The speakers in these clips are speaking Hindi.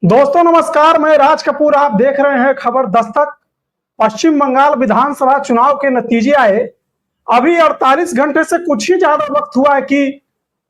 दोस्तों नमस्कार, मैं राज कपूर। आप देख रहे हैं खबर दस्तक। पश्चिम बंगाल विधानसभा चुनाव के नतीजे आए। अभी 48 घंटे से कुछ ही ज्यादा वक्त हुआ है कि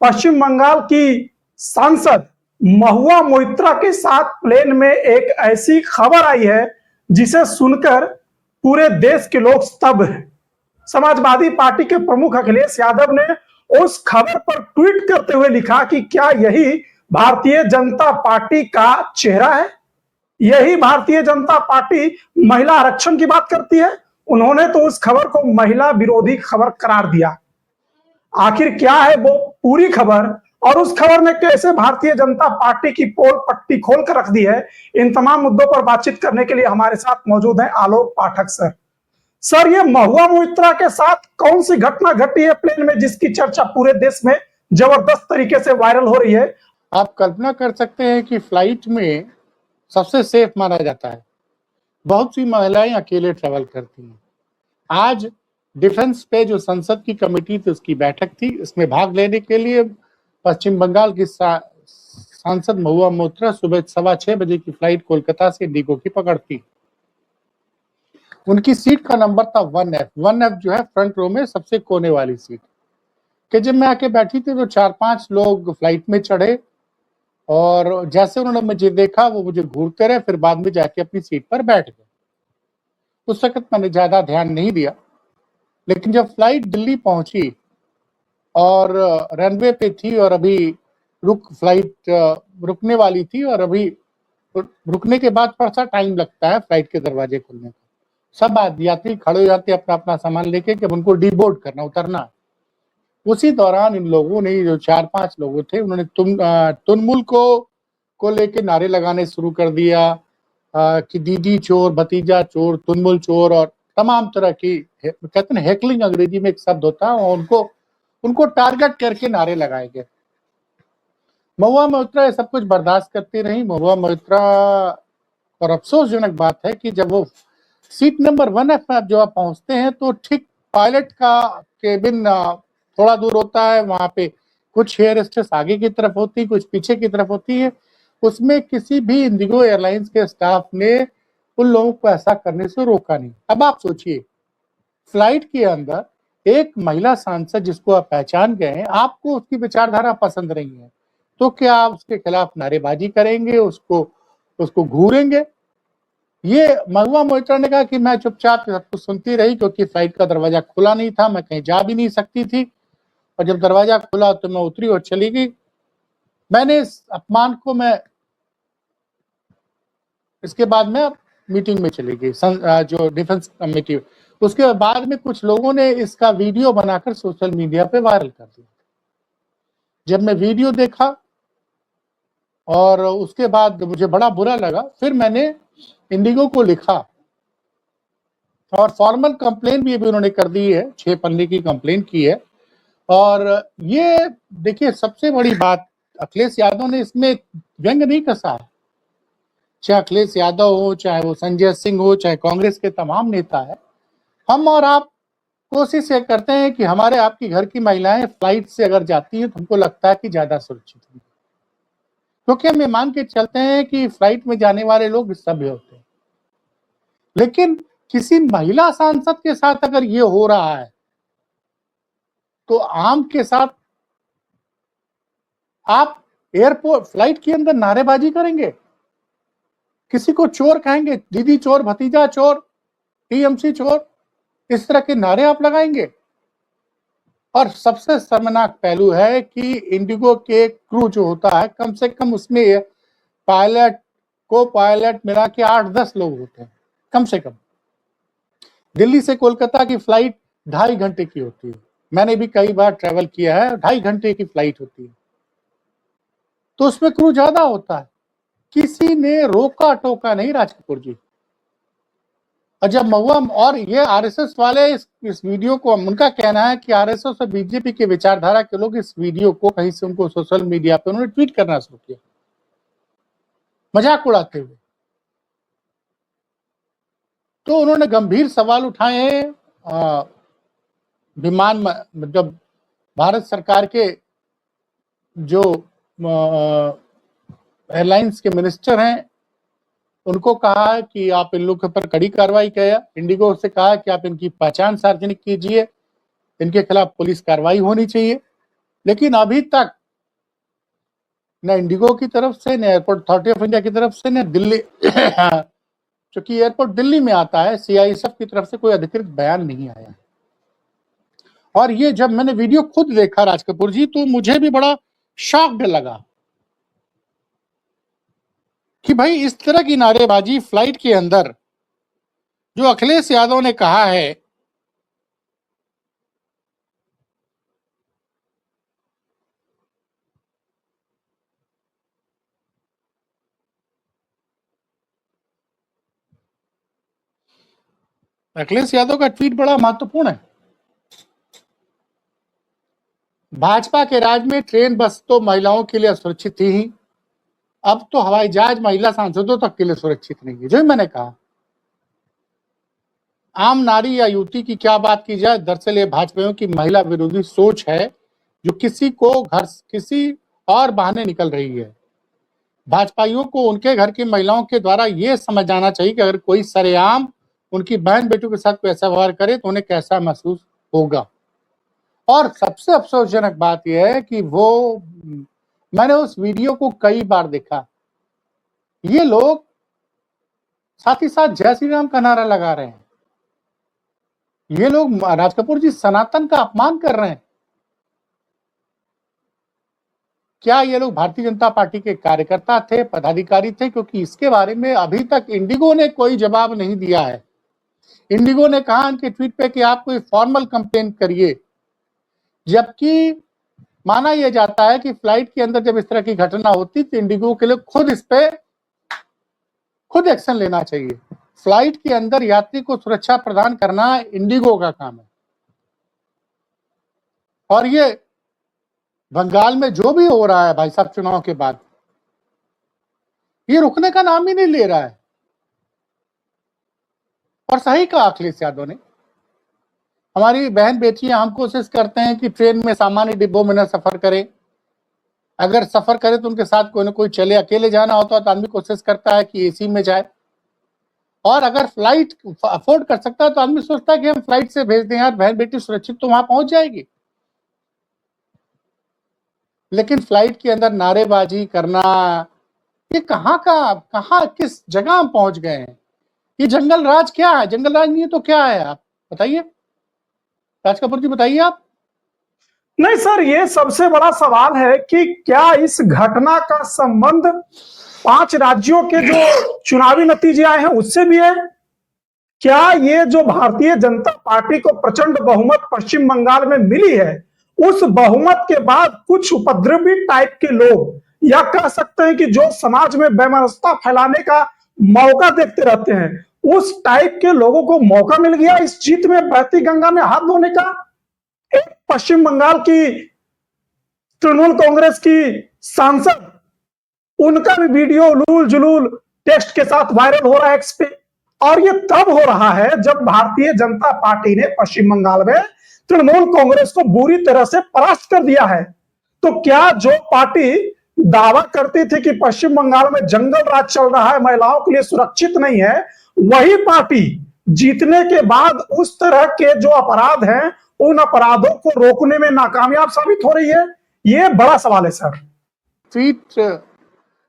पश्चिम बंगाल की सांसद महुआ मोइत्रा के साथ प्लेन में एक ऐसी खबर आई है जिसे सुनकर पूरे देश के लोग स्तब्ध हैं। समाजवादी पार्टी के प्रमुख अखिलेश यादव ने उस खबर पर ट्वीट करते हुए लिखा कि क्या यही भारतीय जनता पार्टी का चेहरा है? यही भारतीय जनता पार्टी महिला आरक्षण की बात करती है? उन्होंने तो उस खबर को महिला विरोधी खबर करार दिया। आखिर क्या है वो पूरी खबर और उस खबर में कैसे भारतीय जनता पार्टी की पोल पट्टी खोल कर रख दी है, इन तमाम मुद्दों पर बातचीत करने के लिए हमारे साथ मौजूद हैं आलोक पाठक सर। सर, ये महुआ मोइत्रा के साथ कौन सी घटना घटी है प्लेन में जिसकी चर्चा पूरे देश में जबरदस्त तरीके से वायरल हो रही है? आप कल्पना कर सकते हैं कि फ्लाइट में सबसे सेफ माना जाता है। बहुत सी महिलाएं अकेले ट्रेवल करती हैं। आज डिफेंस पे जो संसद की कमेटी थी उसकी बैठक थी। इसमें भाग लेने के लिए पश्चिम बंगाल की सांसद महुआ मोइत्रा सुबह 6:15 बजे की फ्लाइट कोलकाता से इंडिगो की पकड़ती। उनकी सीट का नंबर था 1F जो है फ्रंट रो में सबसे कोने वाली सीट। कि जब मैं आके बैठी थी तो 4-5 लोग फ्लाइट में चढ़े और जैसे उन्होंने मुझे देखा वो मुझे घूरते रहे, फिर बाद में जाके अपनी सीट पर बैठ गए। उस वक्त मैंने ज्यादा ध्यान नहीं दिया, लेकिन जब फ्लाइट दिल्ली पहुंची और रनवे पे थी और अभी फ्लाइट रुकने वाली थी और अभी रुकने के बाद थोड़ा सा टाइम लगता है फ्लाइट के दरवाजे खुलने का। सब यात्री खड़े हो जाते अपना अपना सामान लेके कि उनको डीबोर्ड करना, उतरना। उसी दौरान इन लोगों ने, जो 4-5 लोग थे, उन्होंने तुनमुल को लेके नारे लगाने शुरू कर दिया कि दीदी चोर, भतीजा चोर, तुनमुल चोर, और तमाम तरह की, कहते हैं हेकलिंग अंग्रेजी में एक शब्द होता है, और उनको टारगेट करके नारे लगाए गए। महुआ मोइत्रा ये सब कुछ बर्दाश्त करती रही। महुआ मोइत्रा, और अफसोसजनक बात है कि जब वो सीट नंबर 1F में जब आप पहुंचते हैं तो ठीक पायलट का केबिन थोड़ा दूर होता है। वहां पे कुछ एयर होस्टेस आगे की तरफ होती, कुछ पीछे की तरफ होती है। उसमें किसी भी इंडिगो एयरलाइंस के स्टाफ ने उन लोगों को ऐसा करने से रोका नहीं। अब आप सोचिए, फ्लाइट के अंदर एक महिला सांसद जिसको आप पहचान गए हैं, आपको उसकी विचारधारा पसंद नहीं है, तो क्या आप उसके खिलाफ नारेबाजी करेंगे, उसको घूरेंगे? ये महुआ मोइत्रा ने कहा कि मैं चुपचाप सब कुछ सुनती रही, क्योंकि फ्लाइट का दरवाजा खुला नहीं था, मैं कहीं जा भी नहीं सकती थी, और जब दरवाजा खुला तो मैं उतरी और चली गई। मैंने इस अपमान को, इसके बाद में मीटिंग में चली गई, जो डिफेंस कमेटी। उसके बाद में कुछ लोगों ने इसका वीडियो बनाकर सोशल मीडिया पे वायरल कर दिया। जब मैं वीडियो देखा और उसके बाद मुझे बड़ा बुरा लगा, फिर मैंने इंडिगो को लिखा और फॉर्मल कंप्लेन भी अभी उन्होंने कर दी है, 6 पन्ने की कंप्लेन की है। और ये देखिए, सबसे बड़ी बात, अखिलेश यादव ने इसमें व्यंग नहीं कसा है। चाहे अखिलेश यादव हो, चाहे वो संजय सिंह हो, चाहे कांग्रेस के तमाम नेता है, हम और आप कोशिश ये करते हैं कि हमारे आपकी घर की महिलाएं फ्लाइट से अगर जाती हैं तो हमको लगता है कि ज्यादा सुरक्षित होंगी, क्योंकि हम ये मान के चलते हैं कि फ्लाइट में जाने वाले लोग सभ्य होते हैं। लेकिन किसी महिला सांसद के साथ अगर ये हो रहा है तो आम के साथ आप एयरपोर्ट फ्लाइट के अंदर नारेबाजी करेंगे, किसी को चोर कहेंगे, दीदी चोर, भतीजा चोर, टीएमसी चोर, इस तरह के नारे आप लगाएंगे। और सबसे शर्मनाक पहलू है कि इंडिगो के क्रू जो होता है, कम से कम उसमें पायलट, को पायलट मिला के 8-10 लोग होते हैं कम से कम। दिल्ली से कोलकाता की फ्लाइट 2.5 घंटे की होती है। मैंने भी कई बार ट्रेवल किया है, 2.5 घंटे की फ्लाइट होती है, तो उसमें क्रू ज्यादा होता है। किसी ने रोका टोका नहीं, राज कपूर जी। और जब महुआ, और ये आरएसएस वाले इस वीडियो को, उनका कहना है कि आरएसएस और बीजेपी के विचारधारा के लोग इस वीडियो को कहीं से उनको सोशल मीडिया पे उन्होंने ट्वीट करना शुरू किया, मजाक उड़ाते हुए। तो उन्होंने गंभीर सवाल उठाए विमान, मतलब भारत सरकार के जो एयरलाइंस के मिनिस्टर हैं, उनको कहा है कि आप इन लोगों पर कड़ी कार्रवाई करें। इंडिगो से कहा कि आप इनकी पहचान सार्वजनिक कीजिए, इनके खिलाफ पुलिस कार्रवाई होनी चाहिए। लेकिन अभी तक न इंडिगो की तरफ से, न एयरपोर्ट अथॉरिटी ऑफ इंडिया की तरफ से, न दिल्ली चूंकि एयरपोर्ट दिल्ली में आता है, सीआईएसएफ की तरफ से कोई अधिकृत बयान नहीं आया। और ये जब मैंने वीडियो खुद देखा राज कपूर जी, तो मुझे भी बड़ा शॉक्ड लगा कि भाई इस तरह की नारेबाजी फ्लाइट के अंदर, जो अखिलेश यादव ने कहा है अखिलेश यादव का ट्वीट बड़ा महत्वपूर्ण है। भाजपा के राज में ट्रेन बस तो महिलाओं के लिए असुरक्षित थी ही, अब तो हवाई जहाज महिला सांसदों तक के लिए सुरक्षित नहीं है। जो मैंने कहा, आम नारी या युवती की क्या बात की जाए, दरअसल ये भाजपाइयों की महिला विरोधी सोच है जो किसी को घर किसी और बहाने निकल रही है। भाजपाइयों को उनके घर की महिलाओं के द्वारा ये समझ जाना चाहिए कि अगर कोई सरेआम उनकी बहन बेटियों के साथ कोई ऐसा व्यवहार करे तो उन्हें कैसा महसूस होगा। और सबसे अफसोसजनक बात यह है कि मैंने उस वीडियो को कई बार देखा, ये लोग साथ ही साथ जय श्री राम का नारा लगा रहे हैं। ये लोग राज कपूर जी सनातन का अपमान कर रहे हैं। क्या ये लोग भारतीय जनता पार्टी के कार्यकर्ता थे, पदाधिकारी थे? क्योंकि इसके बारे में अभी तक इंडिगो ने कोई जवाब नहीं दिया है। इंडिगो ने कहा उनके ट्वीट पे कि आप कोई फॉर्मल कंप्लेन करिए, जबकि माना यह जाता है कि फ्लाइट के अंदर जब इस तरह की घटना होती तो इंडिगो के लिए खुद इस पे खुद एक्शन लेना चाहिए। फ्लाइट के अंदर यात्री को सुरक्षा प्रदान करना इंडिगो का काम है। और ये बंगाल में जो भी हो रहा है भाई साहब चुनाव के बाद, ये रुकने का नाम ही नहीं ले रहा है। और सही कहा अखिलेश यादव ने, हमारी बहन बेटियां हम कोशिश करते हैं कि ट्रेन में सामान्य डिब्बों में न सफर करें। अगर सफर करे तो उनके साथ कोई ना कोई चले। अकेले जाना होता है तो आदमी कोशिश करता है कि एसी में जाए, और अगर फ्लाइट अफोर्ड कर सकता है तो आदमी सोचता है कि हम फ्लाइट से भेज दें यार, बहन बेटी सुरक्षित तो वहां पहुंच जाएगी। लेकिन फ्लाइट के अंदर नारेबाजी करना, ये कहां किस जगह हम पहुंच गए हैं? ये जंगल राज क्या है? जंगल राज नहीं तो क्या है? आप बताइए, राज कपूर जी बताइए आप। नहीं सर, ये सबसे बड़ा सवाल है कि क्या इस घटना का संबंध 5 राज्यों के जो चुनावी नतीजे आए हैं उससे भी है? क्या ये जो भारतीय जनता पार्टी को प्रचंड बहुमत पश्चिम बंगाल में मिली है, उस बहुमत के बाद कुछ उपद्रवी टाइप के लोग, या कह सकते हैं कि जो समाज में वैमनस्यता फैलाने का मौका देखते रहते हैं, उस टाइप के लोगों को मौका मिल गया इस जीत में बहती गंगा में हाथ धोने का? एक पश्चिम बंगाल की तृणमूल कांग्रेस की सांसद, उनका भी वीडियो उलूल जुलूल टेक्स्ट के साथ वायरल हो रहा है एक्स पे। और ये तब हो रहा है जब भारतीय जनता पार्टी ने पश्चिम बंगाल में तृणमूल कांग्रेस को बुरी तरह से परास्त कर दिया है। तो क्या जो पार्टी दावा करती थी कि पश्चिम बंगाल में जंगल राज चल रहा है, महिलाओं के लिए सुरक्षित नहीं है, वही पार्टी जीतने के बाद उस तरह के जो अपराध हैं, उन अपराधों को रोकने में नाकामयाब साबित हो रही है? ये बड़ा सवाल है सर। ट्वीट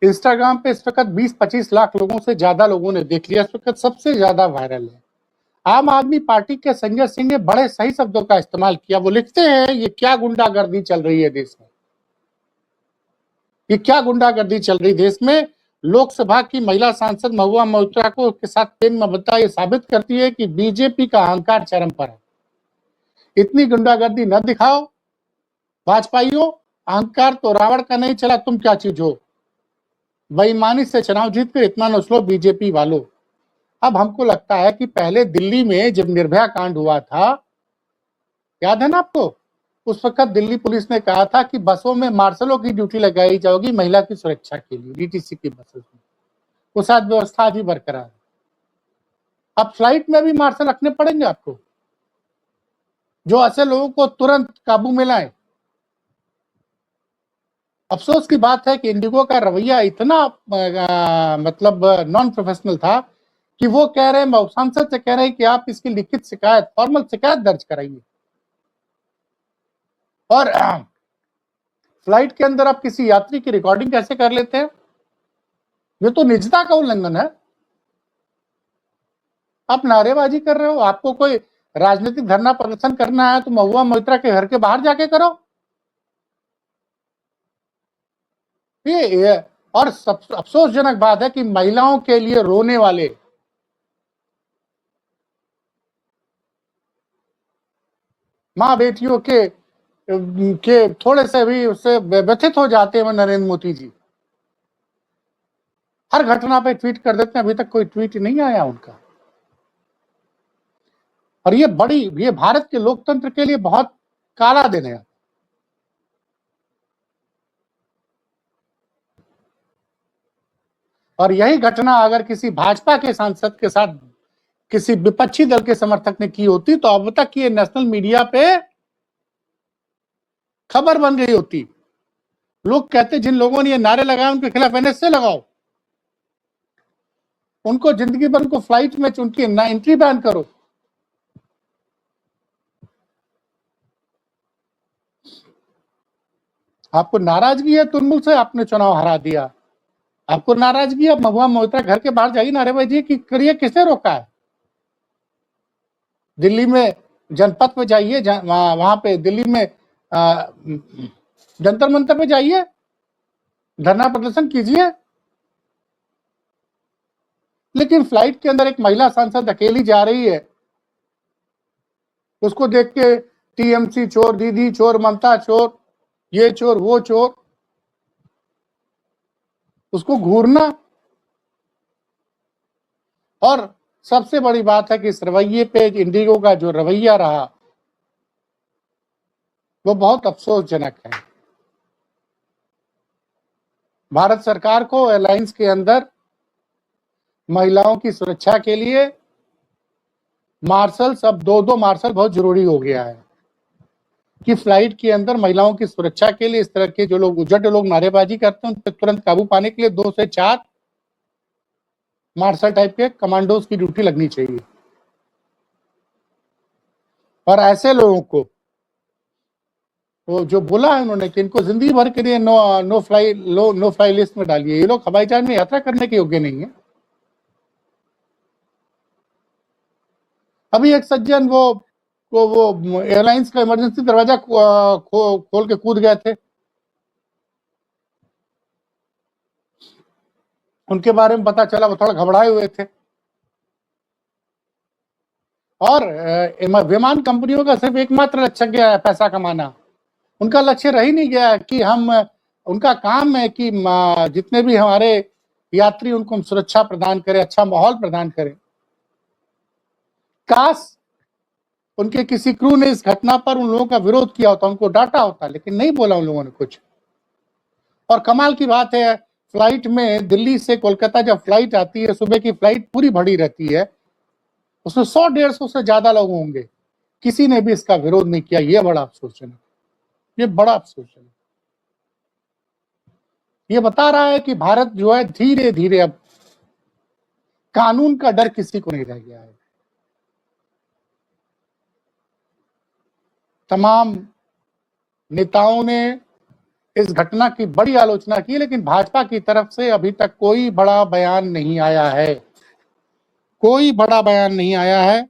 इंस्टाग्राम पे इस वक्त 20-25 लाख लोगों से ज्यादा लोगों ने देख लिया, इस वक्त सबसे ज्यादा वायरल है। आम आदमी पार्टी के संजय सिंह ने बड़े सही शब्दों का इस्तेमाल किया। वो लिखते हैं, ये क्या गुंडागर्दी चल रही है देश में, ये क्या गुंडागर्दी चल रही देश में। लोकसभा की महिला सांसद महुआ मोइत्रा को के साथ ट्रेन में बता, ये साबित करती है कि बीजेपी का अहंकार चरम पर है। इतनी गुंडागर्दी न दिखाओ भाजपाइयों, अहंकार तो रावण का नहीं चला, तुम क्या चीज हो? बेईमानी से चुनाव जीत कर इतना न उछलो बीजेपी वालों। अब हमको लगता है कि पहले दिल्ली में जब निर्भया कांड हुआ था, याद है ना आपको, उस वक्त दिल्ली पुलिस ने कहा था कि बसों में मार्शलों की ड्यूटी लगाई जाएगी महिला की सुरक्षा के लिए, डीटीसी की बसों में। वो साथ व्यवस्था भी बरकरार है। अब फ्लाइट में भी मार्शल रखने पड़ेंगे आपको, जो ऐसे लोगों को तुरंत काबू में लाए। अफसोस की बात है कि इंडिगो का रवैया इतना मतलब नॉन प्रोफेशनल था कि वो कह रहे हैं, सांसद से कह रहे हैं कि आप इसकी लिखित शिकायत, फॉर्मल शिकायत दर्ज कराइए। और फ्लाइट के अंदर आप किसी यात्री की रिकॉर्डिंग कैसे कर लेते हैं? ये तो निजता का उल्लंघन है। आप नारेबाजी कर रहे हो, आपको कोई राजनीतिक धरना प्रदर्शन करना है तो महुआ मोइत्रा के घर के बाहर जाके करो। ये और सब अफसोसजनक बात है कि महिलाओं के लिए रोने वाले, मां बेटियों के थोड़े से भी उससे व्यथित हो जाते हैं नरेंद्र मोदी जी। हर घटना पे ट्वीट कर देते हैं, अभी तक कोई ट्वीट नहीं आया उनका। और ये भारत के लोकतंत्र के लिए बहुत काला दिन है। और यही घटना अगर किसी भाजपा के सांसद के साथ किसी विपक्षी दल के समर्थक ने की होती तो अब तक ये नेशनल मीडिया पे खबर बन गई होती। लोग कहते जिन लोगों ने ये नारे लगाए उनके खिलाफ एनएसए लगाओ, उनको जिंदगी भर उनको फ्लाइट में उनकी एंट्री बैन करो। आपको नाराजगी है तुरमुल से, आपने चुनाव हरा दिया। आपको नाराजगी है, महुआ मोइत्रा घर के बाहर जाइए नारेबाजी की करिए, किसने रोका है? दिल्ली में जनपथ पे जाइए, वहां पे दिल्ली में जंतर मंतर पे जाइए, धरना प्रदर्शन कीजिए। लेकिन फ्लाइट के अंदर एक महिला सांसद अकेली जा रही है, उसको देख के टीएमसी चोर, दीदी चोर, ममता चोर, ये चोर वो चोर, उसको घूरना। और सबसे बड़ी बात है कि इस रवैये पे इंडिगो का जो रवैया रहा वो बहुत अफसोसजनक है। भारत सरकार को एयरलाइंस के अंदर महिलाओं की सुरक्षा के लिए मार्शल, अब दो मार्शल बहुत जरूरी हो गया है कि फ्लाइट के अंदर महिलाओं की सुरक्षा के लिए इस तरह के जो लोग उजट लोग नारेबाजी करते हैं उन पर तुरंत काबू पाने के लिए 2 से 4 मार्शल टाइप के कमांडोज की ड्यूटी लगनी चाहिए। और ऐसे लोगों को वो जो बोला है उन्होंने कि इनको जिंदगी भर के लिए नो फ्लाई लिस्ट में डालिए, ये लोग हवाई जहाज में यात्रा करने के योग्य नहीं है। अभी एक सज्जन वो एयरलाइंस का इमरजेंसी दरवाजा खोल के कूद गए थे, उनके बारे में पता चला, वो थोड़ा घबराए हुए थे। और विमान कंपनियों का सिर्फ एकमात्र लक्ष्य गया है पैसा कमाना। उनका लक्ष्य रह ही नहीं गया कि उनका काम है कि जितने भी हमारे यात्री उनको हम सुरक्षा प्रदान करें, अच्छा माहौल प्रदान करें। काश उनके किसी क्रू ने इस घटना पर उन लोगों का विरोध किया होता, उनको डांटा होता, लेकिन नहीं बोला उन लोगों ने कुछ। और कमाल की बात है, फ्लाइट में दिल्ली से कोलकाता जब फ्लाइट आती है, सुबह की फ्लाइट पूरी भरी रहती है, उसमें 100-150 से ज्यादा लोग होंगे, किसी ने भी इसका विरोध नहीं किया। ये बड़ा अफसोसजनक, ये बड़ा अफसोसजनक। ये बता रहा है कि भारत जो है धीरे धीरे अब कानून का डर किसी को नहीं रह गया है। तमाम नेताओं ने इस घटना की बड़ी आलोचना की, लेकिन भाजपा की तरफ से अभी तक कोई बड़ा बयान नहीं आया है, कोई बड़ा बयान नहीं आया है।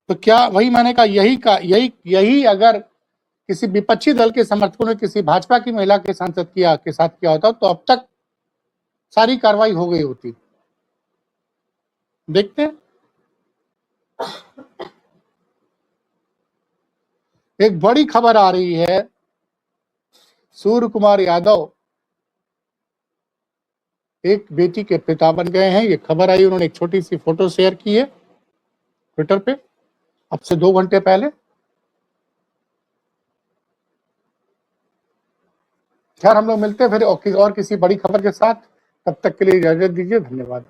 तो क्या वही मैंने कहा, यही अगर किसी विपक्षी दल के समर्थकों ने किसी भाजपा की महिला के सांसद के साथ किया होता तो अब तक सारी कार्रवाई हो गई होती। देखते हैं। एक बड़ी खबर आ रही है, सूर्य कुमार यादव एक बेटी के पिता बन गए हैं। ये खबर आई, उन्होंने एक छोटी सी फोटो शेयर की है ट्विटर पे अब से 2 घंटे पहले। खैर हम लोग मिलते हैं फिर और किसी बड़ी खबर के साथ, तब तक के लिए इजाजत दीजिए, धन्यवाद।